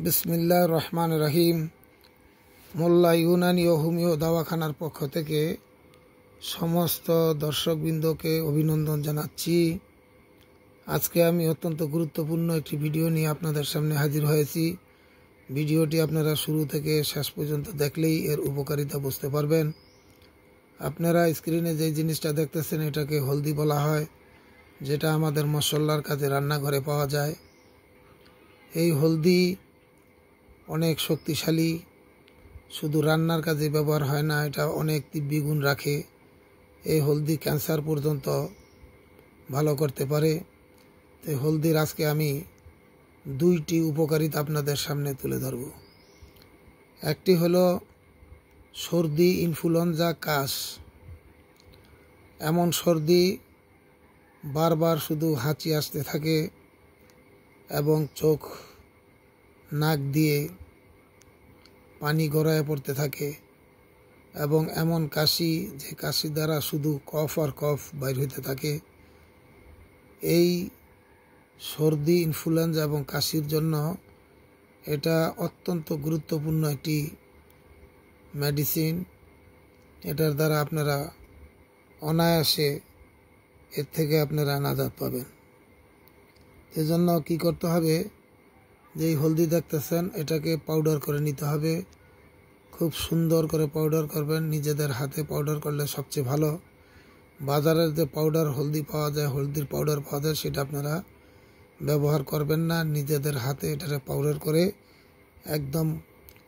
বিসমিল্লাহির রহমানির রহিম। মোল্লা ইউনানি ও হোমিও দাওয়াখানার পক্ষ থেকে সমস্ত দর্শকবৃন্দকে অভিনন্দন জানাচ্ছি। আজকে আমি অত্যন্ত গুরুত্বপূর্ণ একটি ভিডিও নিয়ে আপনাদের সামনে হাজির হয়েছি। ভিডিওটি আপনারা শুরু থেকে শেষ পর্যন্ত দেখলেই এর উপকারিতা বুঝতে পারবেন। আপনারা স্ক্রিনে যে জিনিসটা দেখতেছেন এটাকে হলদি বলা হয়, যেটা আমাদের মশলার কাজে রান্নাঘরে পাওয়া যায়। এই হলদি অনেক শক্তিশালী, শুধু রান্নার কাজে ব্যবহার হয় না, এটা অনেক দিব্যি গুণ রাখে। এই হলদি ক্যান্সার পর্যন্ত ভালো করতে পারে। তো হলদির আজকে আমি দুইটি উপকারিতা আপনাদের সামনে তুলে ধরব। একটি হলো সর্দি, ইনফ্লুয়েঞ্জা, কাশ। এমন সর্দি বারবার শুধু হাঁচি আসতে থাকে এবং চোখ নাক দিয়ে পানি গড়ায় পড়তে থাকে, এবং এমন কাশি যে কাশি দ্বারা শুধু কফ আর কফ বাইর হইতে থাকে। এই সর্দি, ইনফ্লুয়েঞ্জা এবং কাশির জন্য এটা অত্যন্ত গুরুত্বপূর্ণ একটি মেডিসিন। এটার দ্বারা আপনারা অনায়াসে এর থেকে আপনারা নাজাত পাবেন। এজন্য কি করতে হবে, যেই হলদি দেখতেছেন এটাকে পাউডার করে নিতে হবে। খুব সুন্দর করে পাউডার করবেন, নিজেদের হাতে পাউডার করলে সবচেয়ে ভালো। বাজারের যে পাউডার হলদি পাওয়া যায়, হলদির পাউডার পাওয়া যায়, সেটা আপনারা ব্যবহার করবেন না। নিজেদের হাতে এটাকে পাউডার করে একদম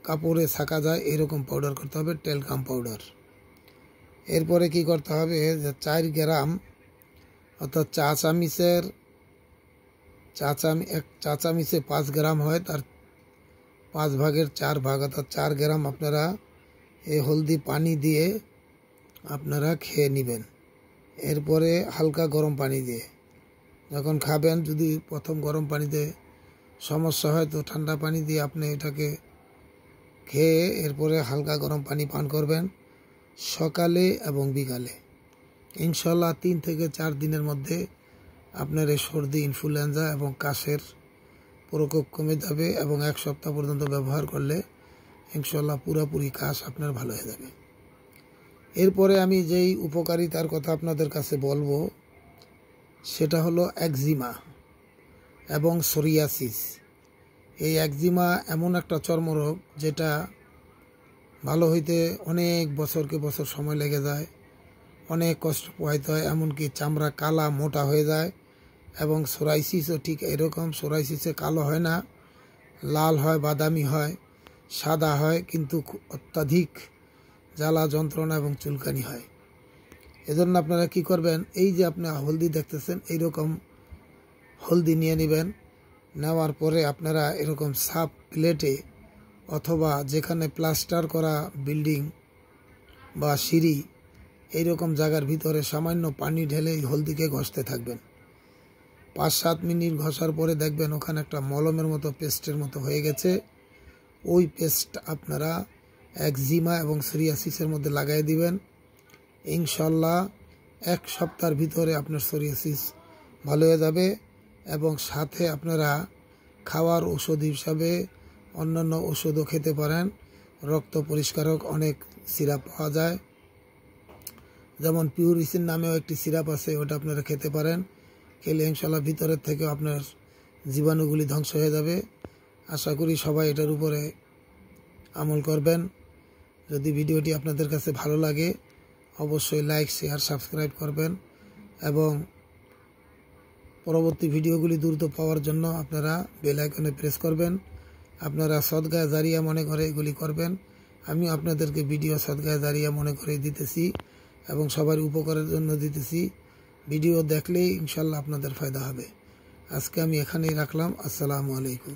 কাপড়ে ছাকা যায় এরকম পাউডার করতে হবে, টেলকাম পাউডার। এরপরে কি করতে হবে, যে 4 গ্রাম অর্থাৎ এক চা চামিচে 5 গ্রাম হয়, তার 5 ভাগের 4 ভাগ অর্থাৎ 4 গ্রাম আপনারা এই হলদি পানি দিয়ে আপনারা খেয়ে নেবেন। এরপরে হালকা গরম পানি দিয়ে যখন খাবেন, যদি প্রথম গরম পানিতে সমস্যা হয় তো ঠান্ডা পানি দিয়ে আপনি এটাকে খেয়ে এরপরে হালকা গরম পানি পান করবেন সকালে এবং বিকালে। ইনশাল্লাহ 3 থেকে 4 দিনের মধ্যে আপনার এই সর্দি, ইনফ্লুয়েঞ্জা এবং কাশের প্রকোপ কমে যাবে, এবং 1 সপ্তাহ পর্যন্ত ব্যবহার করলে ইনশাল্লাহ পুরোপুরি কাশ আপনার ভালো হয়ে যাবে। এরপরে আমি যেই উপকারিতার কথা আপনাদের কাছে বলবো সেটা হলো একজিমা এবং সোরিয়াসিস। এই একজিমা এমন একটা চর্মরোগ যেটা ভালো হইতে অনেক বছরকে বছর সময় লেগে যায়, অনেক কষ্ট পোহাইতে হয়, এমনকি চামড়া কালা মোটা হয়ে যায়। এবং সোরাইসিসও ঠিক এরকম। সোরাইসিসে কালো হয় না, লাল হয়, বাদামি হয়, সাদা হয়, কিন্তু অত্যাধিক জ্বালা যন্ত্রণা এবং চুলকানি হয়। এজন্য আপনারা কি করবেন, এই যে আপনি হলদি দেখতেছেন এইরকম হলদি নিয়ে নেবেন। নেওয়ার পরে আপনারা এরকম সাফ প্লেটে অথবা যেখানে প্লাস্টার করা বিল্ডিং বা সিঁড়ি এইরকম জায়গার ভিতরে সামান্য পানি ঢেলে এই হলদিকে ঘষতে থাকবেন। 5-7 মিনিট ঘষার পরে দেখবেন ওখানে একটা মলমের মতো, পেস্টের মতো হয়ে গেছে। ওই পেস্ট আপনারা একজিমা এবং সোরিয়াসিসের মধ্যে লাগাই দিবেন। ইনশাল্লাহ 1 সপ্তাহের ভিতরে আপনার সোরিয়াসিস ভালো হয়ে যাবে। এবং সাথে আপনারা খাওয়ার ওষুধ হিসাবে অন্যান্য ওষুধও খেতে পারেন। রক্ত পরিষ্কারক অনেক সিরাপ পাওয়া যায়, যেমন পিউরিসিন নামেও একটি সিরাপ আছে, ওটা আপনারা খেতে পারেন। খেলে ইনশাল্লাহ ভিতরের থেকে আপনার জীবাণুগুলি ধ্বংস হয়ে যাবে। আশা করি সবাই এটার উপরে আমল করবেন। যদি ভিডিওটি আপনাদের কাছে ভালো লাগে অবশ্যই লাইক, শেয়ার, সাবস্ক্রাইব করবেন, এবং পরবর্তী ভিডিওগুলি দ্রুত পাওয়ার জন্য আপনারা বেল আইকনে প্রেস করবেন। আপনারা সদগায়ে জারিয়া মনে করে এগুলি করবেন। আমি আপনাদেরকে ভিডিও সদগায়ে জারিয়া মনে করে দিতেছি এবং সবার উপকারের জন্য দিতেছি। ভিডিও দেখলেই ইনশাল্লাহ আপনাদের ফায়দা হবে। আজকে আমি এখানেই রাখলাম। আসসালামু আলাইকুম।